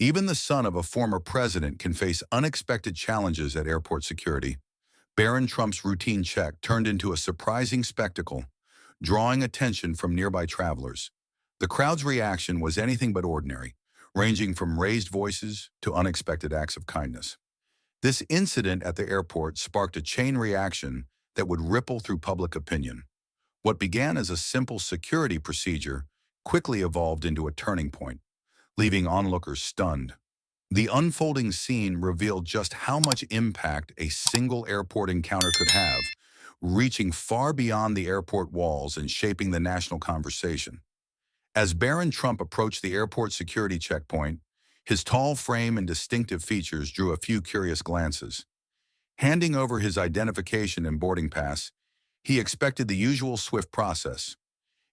Even the son of a former president can face unexpected challenges at airport security. Barron Trump's routine check turned into a surprising spectacle, drawing attention from nearby travelers. The crowd's reaction was anything but ordinary, ranging from raised voices to unexpected acts of kindness. This incident at the airport sparked a chain reaction that would ripple through public opinion. What began as a simple security procedure quickly evolved into a turning point, leaving onlookers stunned. The unfolding scene revealed just how much impact a single airport encounter could have, reaching far beyond the airport walls and shaping the national conversation. As Barron Trump approached the airport security checkpoint, his tall frame and distinctive features drew a few curious glances. Handing over his identification and boarding pass, he expected the usual swift process.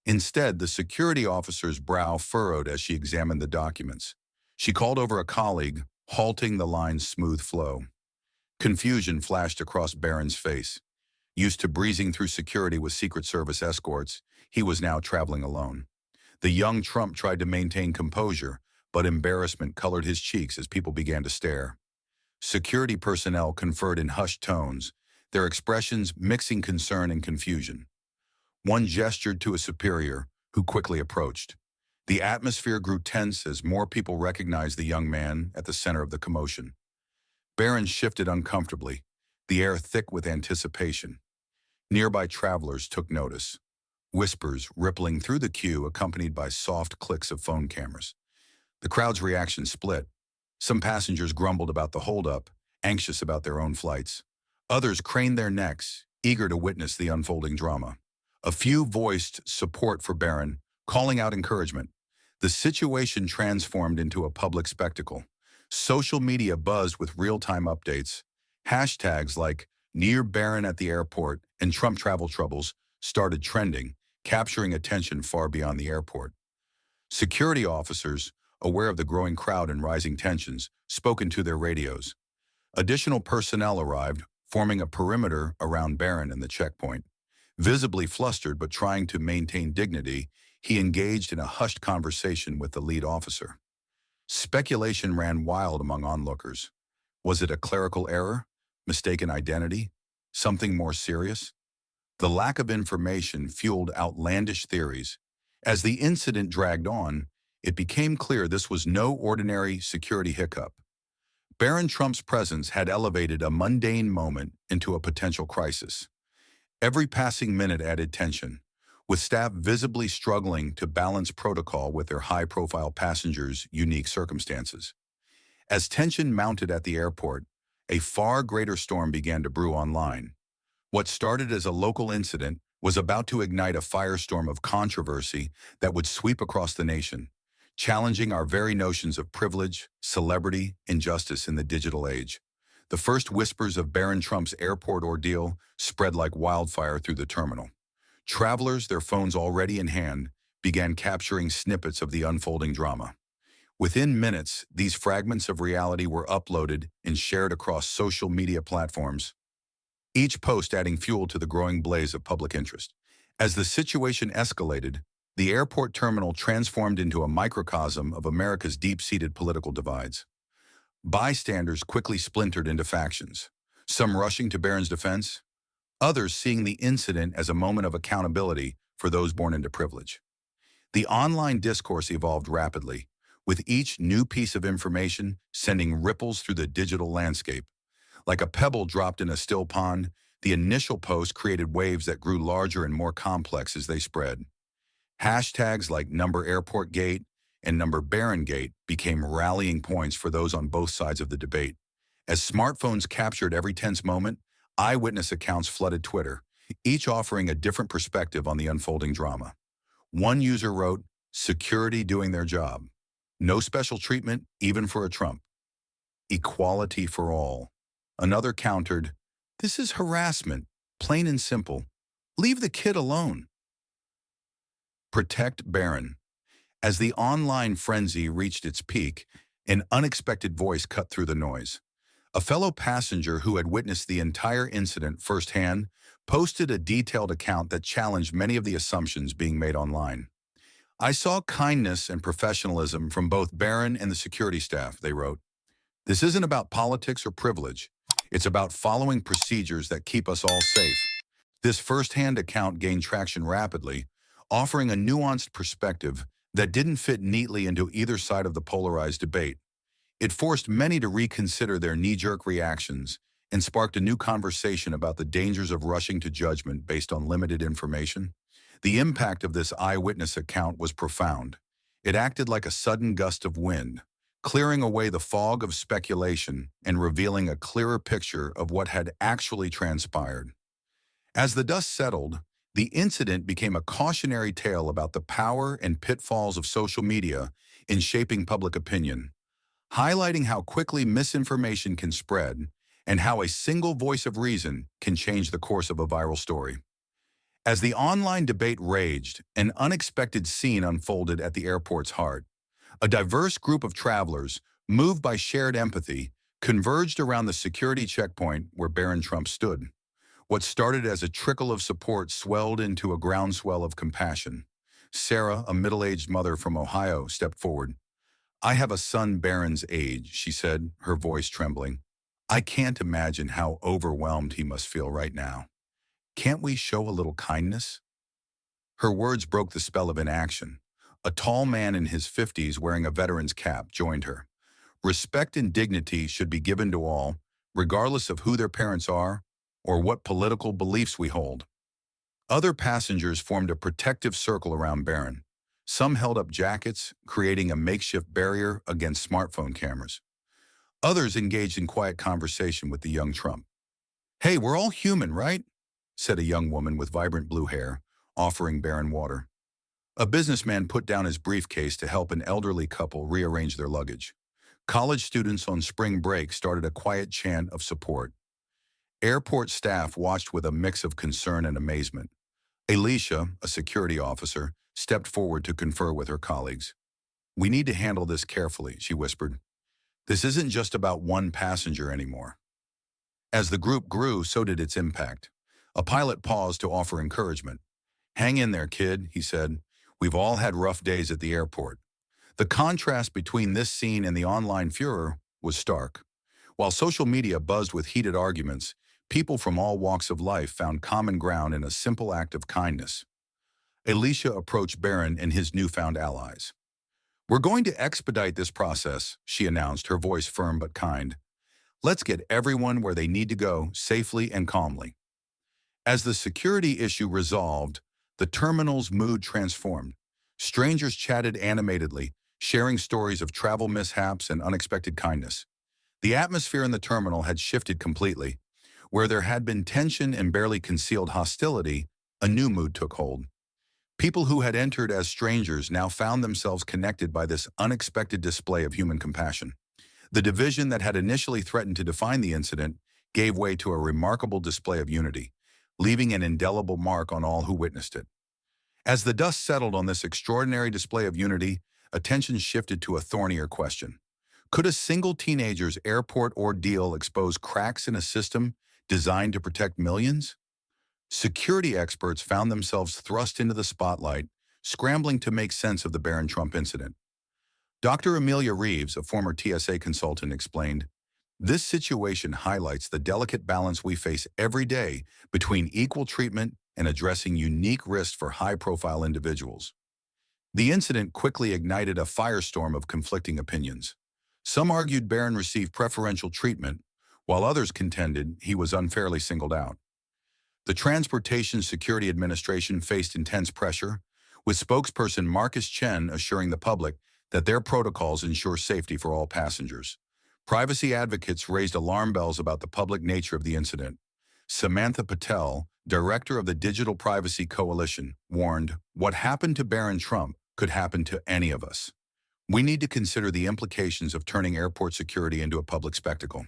Instead, the security officer's brow furrowed as she examined the documents. She called over a colleague, halting the line's smooth flow. Confusion flashed across Barron's face. Used to breezing through security with Secret Service escorts, he was now traveling alone. The young Trump tried to maintain composure, but embarrassment colored his cheeks as people began to stare. Security personnel conferred in hushed tones, their expressions mixing concern and confusion. One gestured to a superior, who quickly approached. The atmosphere grew tense as more people recognized the young man at the center of the commotion. Barron shifted uncomfortably, the air thick with anticipation. Nearby travelers took notice, whispers rippling through the queue accompanied by soft clicks of phone cameras. The crowd's reaction split. Some passengers grumbled about the holdup, anxious about their own flights. Others craned their necks, eager to witness the unfolding drama. A few voiced support for Barron, calling out encouragement. The situation transformed into a public spectacle. Social media buzzed with real-time updates. Hashtags like "Near Barron at the airport" and "Trump travel troubles" started trending, capturing attention far beyond the airport. Security officers, aware of the growing crowd and rising tensions, spoke into their radios. Additional personnel arrived, forming a perimeter around Barron and the checkpoint. Visibly flustered but trying to maintain dignity, he engaged in a hushed conversation with the lead officer. Speculation ran wild among onlookers. Was it a clerical error? Mistaken identity? Something more serious? The lack of information fueled outlandish theories. As the incident dragged on, it became clear this was no ordinary security hiccup. Barron Trump's presence had elevated a mundane moment into a potential crisis. Every passing minute added tension, with staff visibly struggling to balance protocol with their high-profile passengers' unique circumstances. As tension mounted at the airport, a far greater storm began to brew online. What started as a local incident was about to ignite a firestorm of controversy that would sweep across the nation, challenging our very notions of privilege, celebrity, and justice in the digital age. The first whispers of Barron Trump's airport ordeal spread like wildfire through the terminal. Travelers, their phones already in hand, began capturing snippets of the unfolding drama. Within minutes, these fragments of reality were uploaded and shared across social media platforms, each post adding fuel to the growing blaze of public interest. As the situation escalated, the airport terminal transformed into a microcosm of America's deep-seated political divides. Bystanders quickly splintered into factions, some rushing to Barron's defense, others seeing the incident as a moment of accountability for those born into privilege. The online discourse evolved rapidly, with each new piece of information sending ripples through the digital landscape. Like a pebble dropped in a still pond, the initial post created waves that grew larger and more complex as they spread. Hashtags like #AirportGate and #BarronGate became rallying points for those on both sides of the debate. As smartphones captured every tense moment, eyewitness accounts flooded Twitter, each offering a different perspective on the unfolding drama. One user wrote, "Security doing their job. No special treatment, even for a Trump. Equality for all." Another countered, "This is harassment, plain and simple. Leave the kid alone." Protect Barron. As the online frenzy reached its peak, an unexpected voice cut through the noise. A fellow passenger who had witnessed the entire incident firsthand posted a detailed account that challenged many of the assumptions being made online. I saw kindness and professionalism from both Barron and the security staff, they wrote. This isn't about politics or privilege. It's about following procedures that keep us all safe. This first-hand account gained traction rapidly, offering a nuanced perspective that didn't fit neatly into either side of the polarized debate. It forced many to reconsider their knee-jerk reactions and sparked a new conversation about the dangers of rushing to judgment based on limited information. The impact of this eyewitness account was profound. It acted like a sudden gust of wind, clearing away the fog of speculation and revealing a clearer picture of what had actually transpired. As the dust settled, the incident became a cautionary tale about the power and pitfalls of social media in shaping public opinion, highlighting how quickly misinformation can spread and how a single voice of reason can change the course of a viral story. As the online debate raged, an unexpected scene unfolded at the airport's heart. A diverse group of travelers, moved by shared empathy, converged around the security checkpoint where Barron Trump stood. What started as a trickle of support swelled into a groundswell of compassion. Sarah, a middle-aged mother from Ohio, stepped forward. I have a son Barron's age, she said, her voice trembling. I can't imagine how overwhelmed he must feel right now. Can't we show a little kindness? Her words broke the spell of inaction. A tall man in his 50s wearing a veteran's cap joined her. Respect and dignity should be given to all, regardless of who their parents are or what political beliefs we hold. Other passengers formed a protective circle around Barron. Some held up jackets, creating a makeshift barrier against smartphone cameras. Others engaged in quiet conversation with the young Trump. Hey, we're all human, right? Said a young woman with vibrant blue hair, offering Barron water. A businessman put down his briefcase to help an elderly couple rearrange their luggage. College students on spring break started a quiet chant of support. Airport staff watched with a mix of concern and amazement. Alicia, a security officer, stepped forward to confer with her colleagues. We need to handle this carefully, she whispered. This isn't just about one passenger anymore. As the group grew, so did its impact. A pilot paused to offer encouragement. Hang in there, kid, he said. We've all had rough days at the airport. The contrast between this scene and the online furor was stark. While social media buzzed with heated arguments, people from all walks of life found common ground in a simple act of kindness. Alicia approached Barron and his newfound allies. We're going to expedite this process, she announced, her voice firm but kind. Let's get everyone where they need to go safely and calmly. As the security issue resolved, the terminal's mood transformed. Strangers chatted animatedly, sharing stories of travel mishaps and unexpected kindness. The atmosphere in the terminal had shifted completely. Where there had been tension and barely concealed hostility, a new mood took hold. People who had entered as strangers now found themselves connected by this unexpected display of human compassion. The division that had initially threatened to define the incident gave way to a remarkable display of unity, leaving an indelible mark on all who witnessed it. As the dust settled on this extraordinary display of unity, attention shifted to a thornier question. Could a single teenager's airport ordeal expose cracks in a system designed to protect millions? Security experts found themselves thrust into the spotlight, scrambling to make sense of the Barron Trump incident. Dr. Amelia Reeves, a former TSA consultant, explained, this situation highlights the delicate balance we face every day between equal treatment and addressing unique risks for high-profile individuals. The incident quickly ignited a firestorm of conflicting opinions. Some argued Barron received preferential treatment, while others contended he was unfairly singled out. The Transportation Security Administration faced intense pressure, with spokesperson Marcus Chen assuring the public that their protocols ensure safety for all passengers. Privacy advocates raised alarm bells about the public nature of the incident. Samantha Patel, director of the Digital Privacy Coalition, warned, what happened to Barron Trump could happen to any of us. We need to consider the implications of turning airport security into a public spectacle.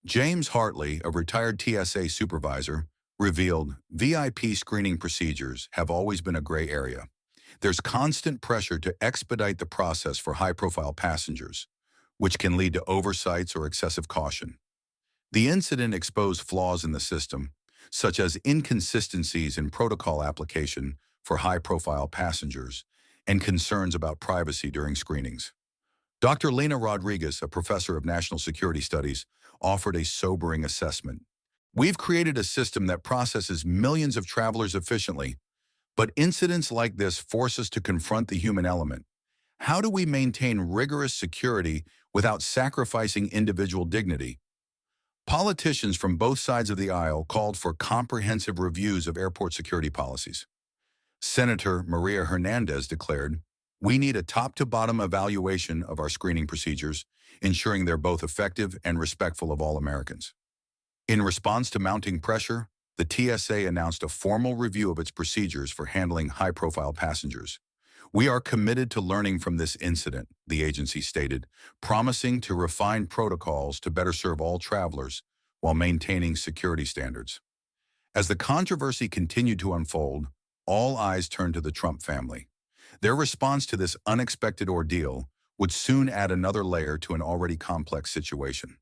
James Hartley, a retired TSA supervisor, revealed VIP screening procedures have always been a gray area. There's constant pressure to expedite the process for high-profile passengers, which can lead to oversights or excessive caution. The incident exposed flaws in the system, such as inconsistencies in protocol application for high-profile passengers and concerns about privacy during screenings. Dr. Lena Rodriguez, a professor of national security studies, offered a sobering assessment. We've created a system that processes millions of travelers efficiently, but incidents like this force us to confront the human element. How do we maintain rigorous security without sacrificing individual dignity? Politicians from both sides of the aisle called for comprehensive reviews of airport security policies. Senator Maria Hernandez declared, "We need a top-to-bottom evaluation of our screening procedures, ensuring they're both effective and respectful of all Americans." In response to mounting pressure, the TSA announced a formal review of its procedures for handling high-profile passengers. "We are committed to learning from this incident," the agency stated, promising to refine protocols to better serve all travelers while maintaining security standards. As the controversy continued to unfold, all eyes turned to the Trump family. Their response to this unexpected ordeal would soon add another layer to an already complex situation.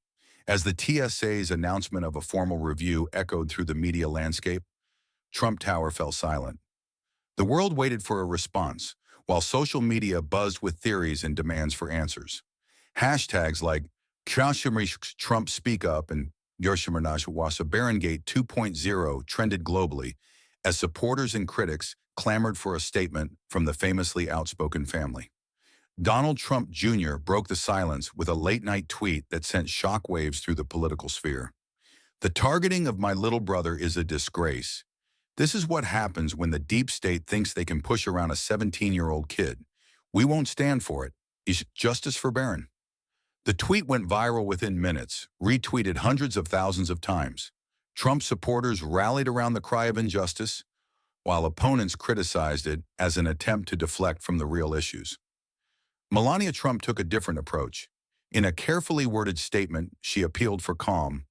As the TSA's announcement of a formal review echoed through the media landscape, Trump Tower fell silent. The world waited for a response, while social media buzzed with theories and demands for answers. Hashtags like Trump Speak Up and Wasa Barron Gate 2.0 trended globally as supporters and critics clamored for a statement from the famously outspoken family. Donald Trump Jr. broke the silence with a late-night tweet that sent shockwaves through the political sphere. "The targeting of my little brother is a disgrace. This is what happens when the deep state thinks they can push around a 17-year-old kid. We won't stand for it. Is justice for Barron?" The tweet went viral within minutes, retweeted hundreds of thousands of times. Trump supporters rallied around the cry of injustice, while opponents criticized it as an attempt to deflect from the real issues. Melania Trump took a different approach. In a carefully worded statement, she appealed for calm.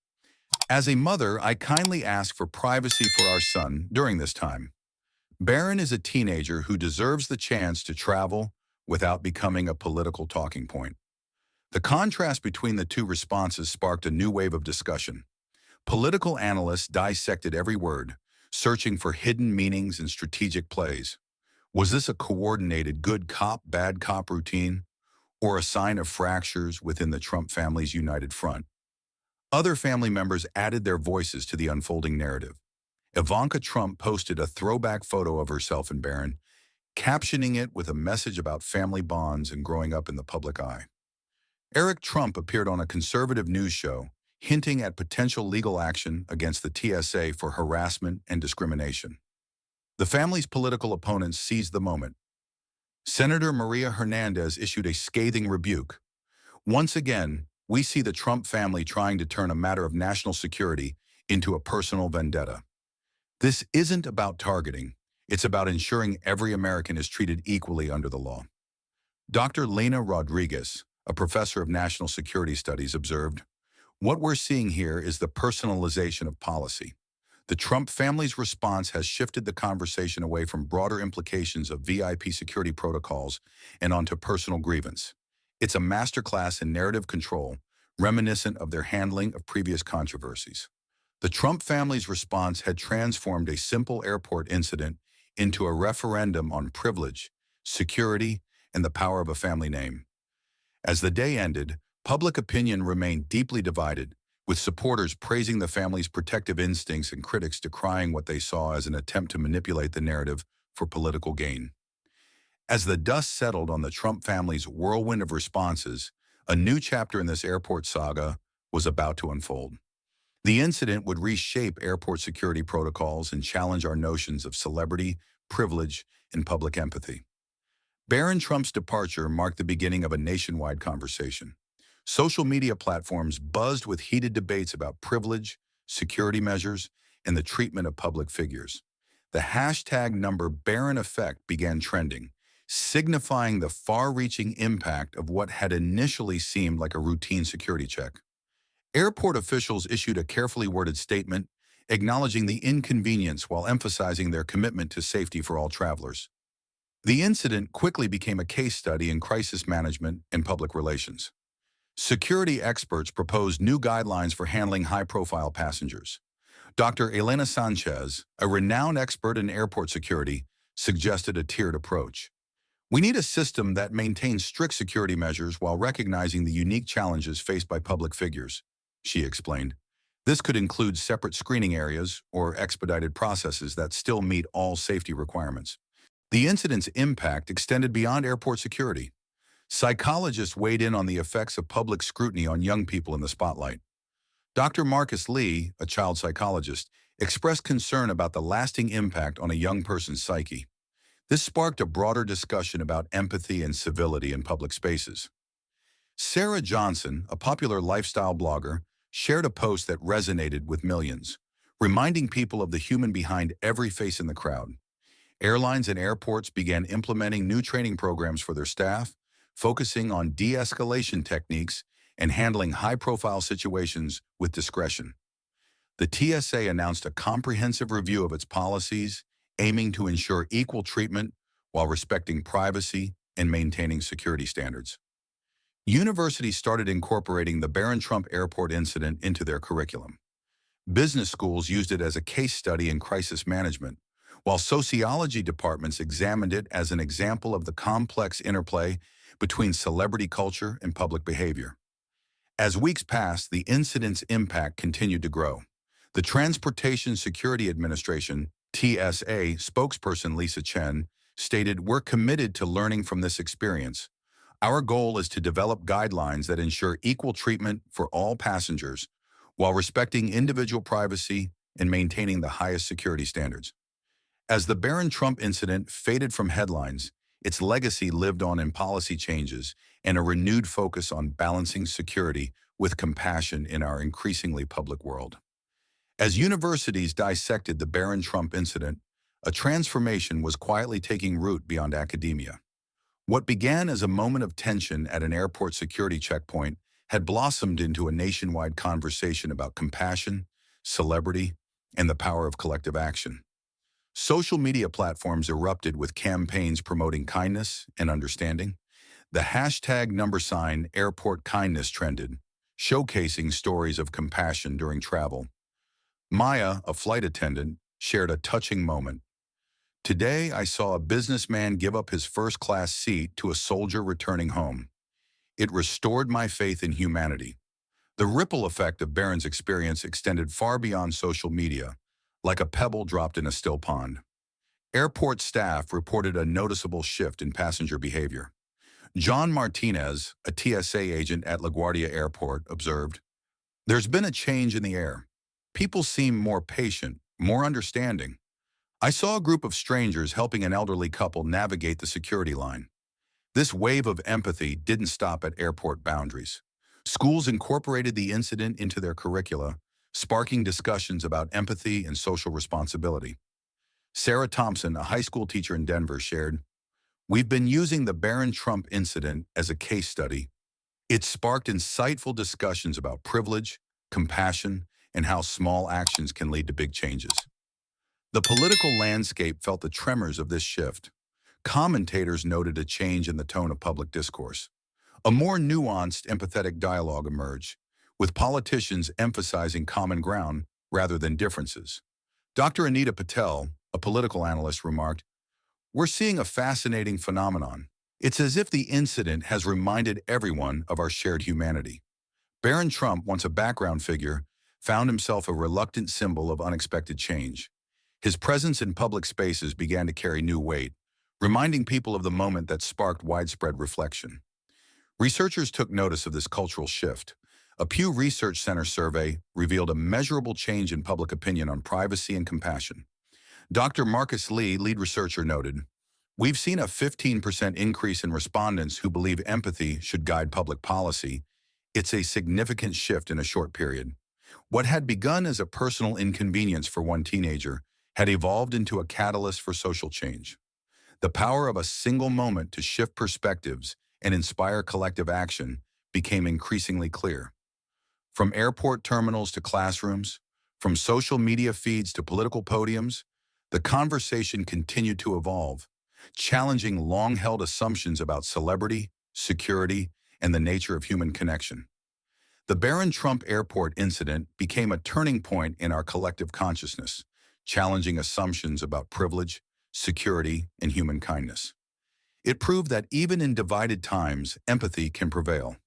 "As a mother, I kindly ask for privacy for our son during this time. Barron is a teenager who deserves the chance to travel without becoming a political talking point." The contrast between the two responses sparked a new wave of discussion. Political analysts dissected every word, searching for hidden meanings and strategic plays. Was this a coordinated good cop, bad cop routine, or a sign of fractures within the Trump family's united front? Other family members added their voices to the unfolding narrative. Ivanka Trump posted a throwback photo of herself and Barron, captioning it with a message about family bonds and growing up in the public eye. Eric Trump appeared on a conservative news show, hinting at potential legal action against the TSA for harassment and discrimination. The family's political opponents seized the moment. Senator Maria Hernandez issued a scathing rebuke. "Once again, we see the Trump family trying to turn a matter of national security into a personal vendetta. This isn't about targeting. It's about ensuring every American is treated equally under the law." Dr. Lena Rodriguez, a professor of national security studies, observed, "What we're seeing here is the personalization of policy. The Trump family's response has shifted the conversation away from broader implications of VIP security protocols and onto personal grievance. It's a masterclass in narrative control, reminiscent of their handling of previous controversies." The Trump family's response had transformed a simple airport incident into a referendum on privilege, security, and the power of a family name. As the day ended, public opinion remained deeply divided, with supporters praising the family's protective instincts and critics decrying what they saw as an attempt to manipulate the narrative for political gain. As the dust settled on the Trump family's whirlwind of responses, a new chapter in this airport saga was about to unfold. The incident would reshape airport security protocols and challenge our notions of celebrity, privilege, and public empathy. Barron Trump's departure marked the beginning of a nationwide conversation. Social media platforms buzzed with heated debates about privilege, security measures, and the treatment of public figures. The hashtag number Barron effect began trending, signifying the far-reaching impact of what had initially seemed like a routine security check. Airport officials issued a carefully worded statement, acknowledging the inconvenience while emphasizing their commitment to safety for all travelers. The incident quickly became a case study in crisis management and public relations. Security experts proposed new guidelines for handling high-profile passengers. Dr. Elena Sanchez, a renowned expert in airport security, suggested a tiered approach. We need a system that maintains strict security measures while recognizing the unique challenges faced by public figures, she explained. This could include separate screening areas or expedited processes that still meet all safety requirements. The incident's impact extended beyond airport security. Psychologists weighed in on the effects of public scrutiny on young people in the spotlight. Dr. Marcus Lee, a child psychologist, expressed concern about the lasting impact on a young person's psyche. This sparked a broader discussion about empathy and civility in public spaces. Sarah Johnson, a popular lifestyle blogger, shared a post that resonated with millions, reminding people of the human behind every face in the crowd. Airlines and airports began implementing new training programs for their staff, focusing on de-escalation techniques and handling high-profile situations with discretion. The TSA announced a comprehensive review of its policies, aiming to ensure equal treatment while respecting privacy and maintaining security standards. Universities started incorporating the Barron Trump Airport incident into their curriculum. Business schools used it as a case study in crisis management, while sociology departments examined it as an example of the complex interplay between celebrity culture and public behavior. As weeks passed, the incident's impact continued to grow. The Transportation Security Administration, TSA, spokesperson Lisa Chen stated, "We're committed to learning from this experience. Our goal is to develop guidelines that ensure equal treatment for all passengers while respecting individual privacy and maintaining the highest security standards." As the Barron Trump incident faded from headlines, its legacy lived on in policy changes and a renewed focus on balancing security with compassion in our increasingly public world. As universities dissected the Barron Trump incident, a transformation was quietly taking root beyond academia. What began as a moment of tension at an airport security checkpoint had blossomed into a nationwide conversation about compassion, celebrity, and the power of collective action. Social media platforms erupted with campaigns promoting kindness and understanding. The hashtag #airport kindness trended, showcasing stories of compassion during travel. Maya, a flight attendant, shared a touching moment. "Today, I saw a businessman give up his first-class seat to a soldier returning home. It restored my faith in humanity." The ripple effect of Barron's experience extended far beyond social media, like a pebble dropped in a still pond. Airport staff reported a noticeable shift in passenger behavior. John Martinez, a TSA agent at LaGuardia Airport, observed, "There's been a change in the air. People seem more patient, more understanding. I saw a group of strangers helping an elderly couple navigate the security line." This wave of empathy didn't stop at airport boundaries. Schools incorporated the incident into their curricula, sparking discussions about empathy and social responsibility. Sarah Thompson, a high school teacher in Denver, shared, "We've been using the Barron Trump incident as a case study. It sparked insightful discussions about privilege, compassion, and how small actions can lead to big changes." The political landscape felt the tremors of this shift. Commentators noted a change in the tone of public discourse. A more nuanced, empathetic dialogue emerged, with politicians emphasizing common ground rather than differences. Dr. Anita Patel, a political analyst, remarked, "We're seeing a fascinating phenomenon. It's as if the incident has reminded everyone of our shared humanity." Barron Trump, once a background figure, found himself a reluctant symbol of unexpected change. His presence in public spaces began to carry new weight, reminding people of the moment that sparked widespread reflection. Researchers took notice of this cultural shift. A Pew Research Center survey revealed a measurable change in public opinion on privacy and compassion. Dr. Marcus Lee, lead researcher, noted, "We've seen a 15% increase in respondents who believe empathy should guide public policy. It's a significant shift in a short period. What had begun as a personal inconvenience for one teenager had evolved into a catalyst for social change." The power of a single moment to shift perspectives and inspire collective action became increasingly clear. From airport terminals to classrooms, from social media feeds to political podiums, the conversation continued to evolve, challenging long-held assumptions about celebrity, security, and the nature of human connection. The Barron Trump Airport incident became a turning point in our collective consciousness, challenging assumptions about privilege, security, and human kindness. It proved that even in divided times, empathy can prevail.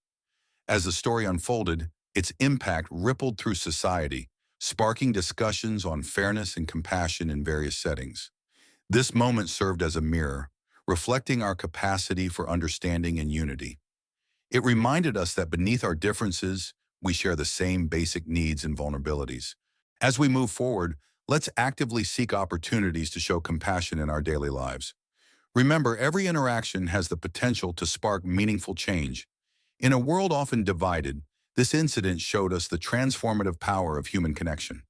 As the story unfolded, its impact rippled through society, sparking discussions on fairness and compassion in various settings. This moment served as a mirror, reflecting our capacity for understanding and unity. It reminded us that beneath our differences, we share the same basic needs and vulnerabilities. As we move forward, let's actively seek opportunities to show compassion in our daily lives. Remember, every interaction has the potential to spark meaningful change. In a world often divided, this incident showed us the transformative power of human connection.